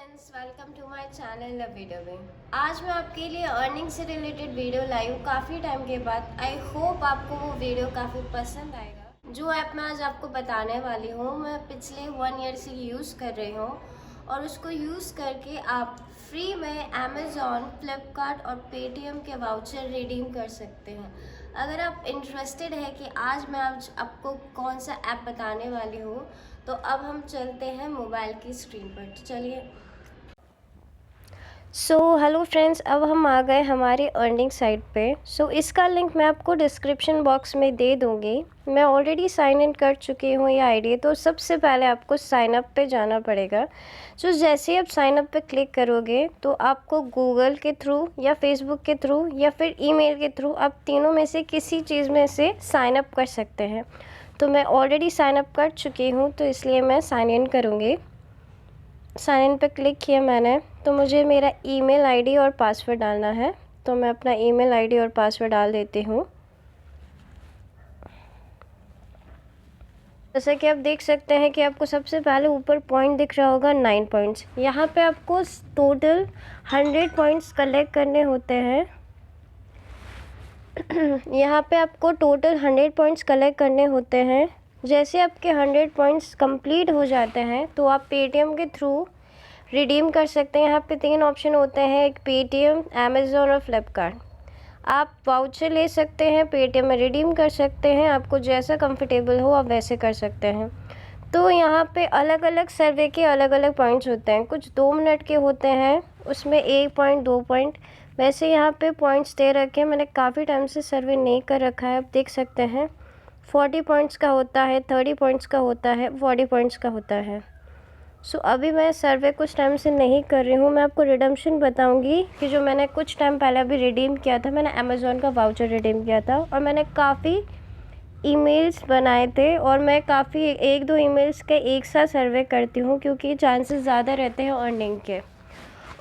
Friends, welcome to my channel video में। आज मैं आपके लिए अर्निंग से रिलेटेड वीडियो लाई हूँ काफ़ी टाइम के बाद। आई होप आपको वो वीडियो काफ़ी पसंद आएगा। जो ऐप मैं आज आपको बताने वाली हूँ मैं पिछले 1 ईयर से यूज़ कर रही हूँ और उसको यूज़ करके आप फ्री में अमेज़ॉन, फ्लिपकार्ट और पेटीएम के वाउचर रिडीम कर सकते हैं। अगर आप इंटरेस्टेड है कि आज मैं आज आपको कौन सा ऐप बताने वाली हूँ तो अब हम चलते हैं मोबाइल की स्क्रीन पर। तो चलिए। हेलो फ्रेंड्स, अब हम आ गए हमारी अर्निंग साइट पे। इसका लिंक मैं आपको डिस्क्रिप्शन बॉक्स में दे दूँगी। मैं ऑलरेडी साइन इन कर चुकी हूँ ये आईडी, तो सबसे पहले आपको साइन अप पे जाना पड़ेगा। जैसे ही आप साइन अप पे क्लिक करोगे तो आपको गूगल के थ्रू या फेसबुक के थ्रू या फिर ईमेल के थ्रू आप तीनों में से किसी चीज़ में से साइन अप कर सकते हैं। तो मैं ऑलरेडी साइन अप कर चुकी हूँ तो इसलिए मैं साइन इन करूँगी। साइन इन पे क्लिक किया मैंने, तो मुझे मेरा ईमेल आईडी और पासवर्ड डालना है। तो मैं अपना ईमेल आईडी और पासवर्ड डाल देती हूँ। जैसे कि आप देख सकते हैं कि आपको सबसे पहले ऊपर पॉइंट दिख रहा होगा 9 पॉइंट्स। यहाँ पे आपको टोटल 100 पॉइंट्स कलेक्ट करने होते हैं। यहाँ पे आपको टोटल 100 पॉइंट्स कलेक्ट करने होते हैं। जैसे आपके 100 पॉइंट्स कंप्लीट हो जाते हैं तो आप पेटीएम के थ्रू रिडीम कर सकते हैं। यहाँ पे 3 ऑप्शन होते हैं, एक पेटीएम, अमेज़ॉन और फ्लिपकार्ट। आप वाउचर ले सकते हैं, पेटीएम में रिडीम कर सकते हैं। आपको जैसा कंफर्टेबल हो आप वैसे कर सकते हैं। तो यहाँ पे अलग अलग सर्वे के अलग अलग पॉइंट्स होते हैं। कुछ 2 मिनट के होते हैं, उसमें 1 पॉइंट 2 पॉइंट वैसे यहाँ पे पॉइंट्स दे रखे हैं। मैंने काफ़ी टाइम से सर्वे नहीं कर रखा है, आप देख सकते हैं। 40 पॉइंट्स का होता है, 30 पॉइंट्स का होता है, 40 पॉइंट्स का होता है। अभी मैं सर्वे कुछ टाइम से नहीं कर रही हूँ। मैं आपको रिडम्पशन बताऊँगी कि जो मैंने कुछ टाइम पहले अभी रिडीम किया था, मैंने अमेज़ॉन का वाउचर रिडीम किया था और मैंने काफ़ी ईमेल्स बनाए थे और मैं काफ़ी 1-2 ईमेल्स के एक साथ सर्वे करती हूँ क्योंकि चांसेस ज़्यादा रहते हैं अर्निंग के।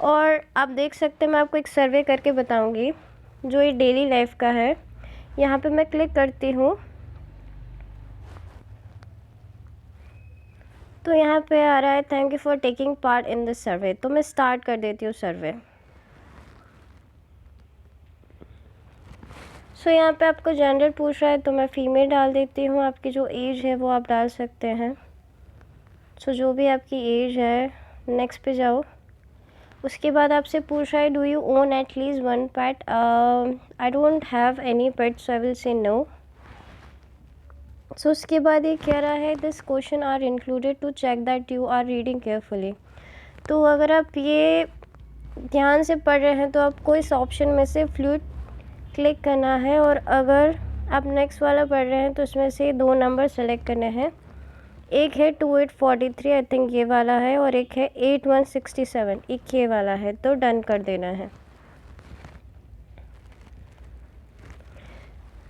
और आप देख सकते हैं मैं आपको एक सर्वे करके बताऊँगी जो ये डेली लाइफ का है। यहाँ पे मैं क्लिक करती हूँ तो यहाँ पे आ रहा है thank you for taking part in this survey. तो मैं स्टार्ट कर देती हूँ सर्वे। यहाँ पे आपको जेंडर पूछ रहा है तो मैं फ़ीमेल डाल देती हूँ। आपकी जो एज है वो आप डाल सकते हैं। जो भी आपकी एज है, नेक्स्ट पे जाओ। उसके बाद आपसे पूछ रहा है do you own at least 1 pet. I don't have any pet so I will say no. उसके बाद ये कह रहा है this question are included to check that you are reading carefully. तो अगर आप ये ध्यान से पढ़ रहे हैं तो आपको इस ऑप्शन में से फ्लूइड क्लिक करना है और अगर आप नेक्स्ट वाला पढ़ रहे हैं तो इसमें से 2 नंबर सेलेक्ट करने हैं। एक है 2843 आई थिंक ये वाला है और एक है 8167 एक ये वाला है। तो डन कर देना है।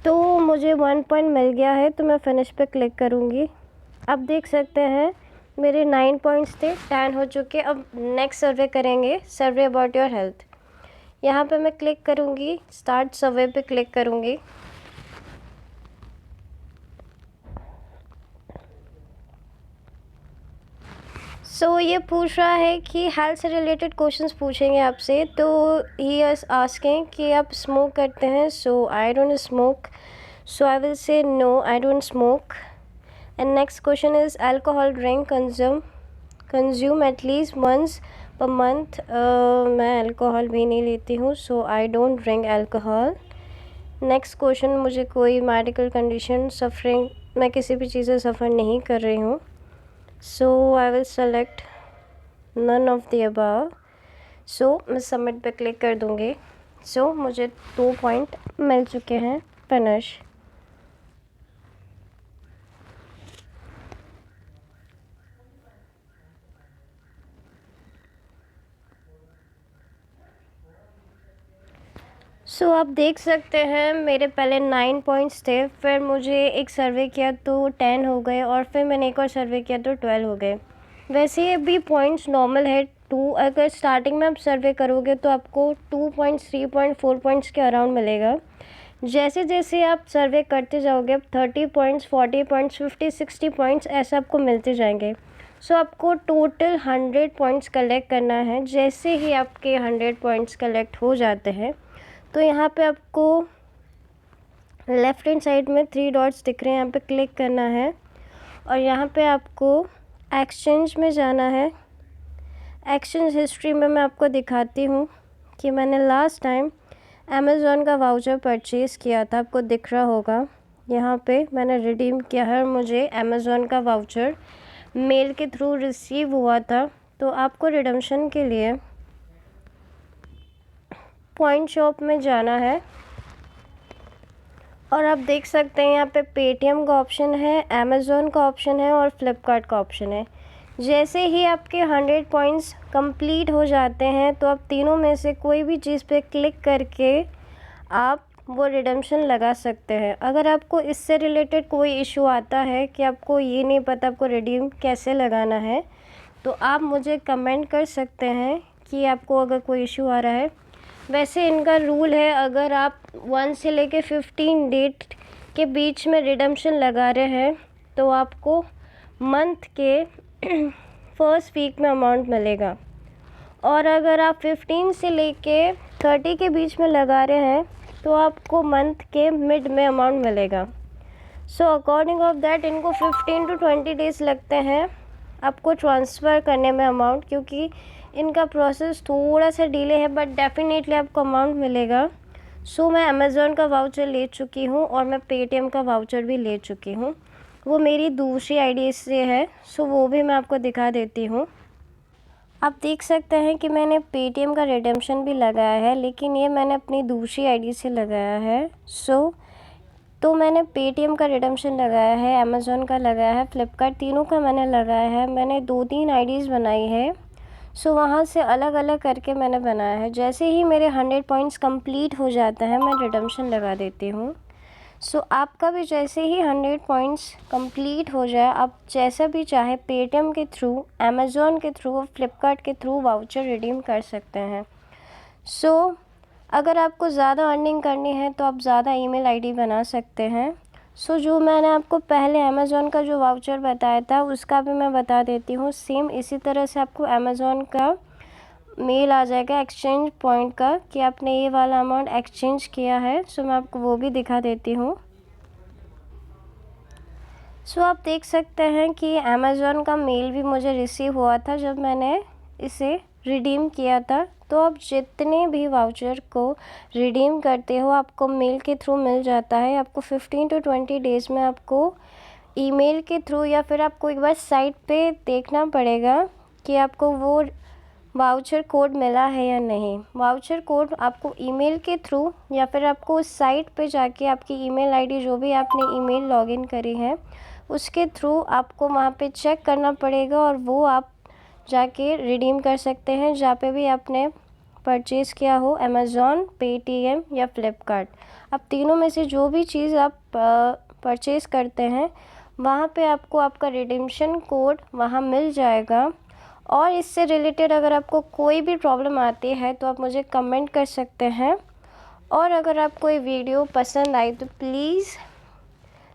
तो मुझे 1 पॉइंट मिल गया है तो मैं फिनिश पे क्लिक करूँगी। अब देख सकते हैं मेरे 9 पॉइंट्स थे, 10 हो चुके। अब नेक्स्ट सर्वे करेंगे, सर्वे अबाउट योर हेल्थ। यहाँ पे मैं क्लिक करूँगी, स्टार्ट सर्वे पे क्लिक करूँगी। ये पूछ रहा है कि हेल्थ से रिलेटेड क्वेश्चंस पूछेंगे आपसे। तो ही इज आस्किंग कि आप स्मोक करते हैं। I don't smoke, I will say no I don't smoke. And next question is alcohol drink consume at least once per month. मैं अल्कोहल भी नहीं लेती हूँ, I don't drink alcohol. Next question, मुझे कोई मेडिकल कंडीशन सफरिंग, मैं किसी भी चीज़ से सफ़र नहीं कर रही हूँ। I will select none of the above. मैं सबमिट पे क्लिक कर दूँगी। मुझे 2 पॉइंट मिल चुके हैं। फिनिश। आप देख सकते हैं मेरे पहले 9 पॉइंट्स थे, फिर मुझे एक सर्वे किया तो 10 हो गए और फिर मैंने एक और सर्वे किया तो 12 हो गए। वैसे ये भी पॉइंट्स नॉर्मल है 2। अगर स्टार्टिंग में आप सर्वे करोगे तो आपको 2 पॉइंट्स 3 पॉइंट 4 पॉइंट्स के अराउंड मिलेगा। जैसे जैसे आप सर्वे करते जाओगे अब 30 पॉइंट्स 40 पॉइंट्स 50 60 पॉइंट्स ऐसे आपको मिलते जाएंगे। सो आपको टोटल 100 पॉइंट्स कलेक्ट करना है। जैसे ही आपके 100 पॉइंट्स कलेक्ट हो जाते हैं तो यहाँ पे आपको लेफ़्ट हैंड साइड में 3 डॉट्स दिख रहे हैं, यहाँ पे क्लिक करना है और यहाँ पे आपको एक्सचेंज में जाना है। एक्सचेंज हिस्ट्री में मैं आपको दिखाती हूँ कि मैंने लास्ट टाइम अमेज़ॉन का वाउचर परचेज़ किया था, आपको दिख रहा होगा यहाँ पे मैंने रिडीम किया है और मुझे अमेज़ॉन का वाउचर मेल के थ्रू रिसीव हुआ था। तो आपको रिडम्पशन के लिए पॉइंट शॉप में जाना है और आप देख सकते हैं यहाँ पे पेटीएम का ऑप्शन है, अमेज़ॉन का ऑप्शन है और फ्लिपकार्ट का ऑप्शन है। जैसे ही आपके 100 पॉइंट्स कंप्लीट हो जाते हैं तो आप तीनों में से कोई भी चीज़ पे क्लिक करके आप वो रिडम्पशन लगा सकते हैं। अगर आपको इससे रिलेटेड कोई इशू आता है कि आपको ये नहीं पता आपको रिडीम कैसे लगाना है, तो आप मुझे कमेंट कर सकते हैं कि आपको अगर कोई इशू आ रहा है। वैसे इनका रूल है, अगर आप 1 से लेके 15 डेट के बीच में रिडम्पशन लगा रहे हैं तो आपको मंथ के फर्स्ट वीक में अमाउंट मिलेगा, और अगर आप 15 से लेके 30 के बीच में लगा रहे हैं तो आपको मंथ के मिड में अमाउंट मिलेगा। सो अकॉर्डिंग ऑफ दैट इनको 15 to 20 डेज़ लगते हैं आपको ट्रांसफ़र करने में अमाउंट, क्योंकि इनका प्रोसेस थोड़ा सा डिले है, बट डेफिनेटली आपको अमाउंट मिलेगा। सो मैं अमेज़ॉन का वाउचर ले चुकी हूँ और मैं पेटीएम का वाउचर भी ले चुकी हूँ, वो मेरी दूसरी आईडी से है। सो वो भी मैं आपको दिखा देती हूँ। आप देख सकते हैं कि मैंने पेटीएम का रिडेम्पशन भी लगाया है, लेकिन ये मैंने अपनी दूसरी आईडी से लगाया है। तो मैंने पेटीएम का रिडेम्पशन लगाया है, अमेज़ॉन का लगाया है, फ्लिपकार्ट, तीनों का मैंने लगाया है। मैंने 2-3 आईडीज़ बनाई है, वहाँ से अलग अलग करके मैंने बनाया है। जैसे ही मेरे 100 पॉइंट्स कंप्लीट हो जाते हैं मैं रिडेम्पशन लगा देती हूँ। आपका भी जैसे ही 100 पॉइंट्स कंप्लीट हो जाए, आप जैसा भी चाहे पेटीएम के थ्रू, अमेज़ॉन के थ्रू और फ्लिपकार्ट के थ्रू वाउचर रिडीम कर सकते हैं। अगर आपको ज़्यादा अर्निंग करनी है तो आप ज़्यादा ईमेल आईडी बना सकते हैं। जो मैंने आपको पहले अमेज़ॉन का जो वाउचर बताया था उसका भी मैं बता देती हूँ। सेम इसी तरह से आपको अमेज़ॉन का मेल आ जाएगा एक्सचेंज पॉइंट का कि आपने ये वाला अमाउंट एक्सचेंज किया है। मैं आपको वो भी दिखा देती हूँ। आप देख सकते हैं कि अमेज़ॉन का मेल भी मुझे रिसीव हुआ था जब मैंने इसे रिडीम किया था। तो आप जितने भी वाउचर को रिडीम करते हो आपको मेल के थ्रू मिल जाता है। आपको 15 to 20 डेज़ में आपको ईमेल के थ्रू या फिर आपको एक बार साइट पे देखना पड़ेगा कि आपको वो वाउचर कोड मिला है या नहीं। वाउचर कोड आपको ईमेल के थ्रू या फिर आपको उस साइट पे जाके आपकी ईमेल आईडी जो भी आपने ईमेल लॉगिन करी है उसके थ्रू आपको वहाँ पे चेक करना पड़ेगा और वो आप जाके रिडीम कर सकते हैं जहाँ पे भी आपने परचेज़ किया हो, अमेज़ॉन, पेटीएम या फ्लिपकार्ट। अब तीनों में से जो भी चीज़ आप परचेज़ करते हैं वहाँ पे आपको आपका रिडीम्पशन कोड वहाँ मिल जाएगा। और इससे रिलेटेड अगर आपको कोई भी प्रॉब्लम आती है तो आप मुझे कमेंट कर सकते हैं। और अगर आपको ये वीडियो पसंद आई तो प्लीज़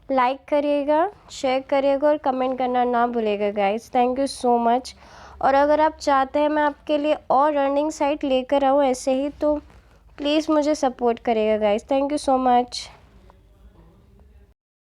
लाइक करिएगा, शेयर करिएगा और कमेंट करना ना भूलिएगा guys. Thank you so much. और अगर आप चाहते हैं मैं आपके लिए और अर्निंग साइट लेकर आऊँ ऐसे ही, तो प्लीज़ मुझे सपोर्ट करिएगा guys. Thank you so much.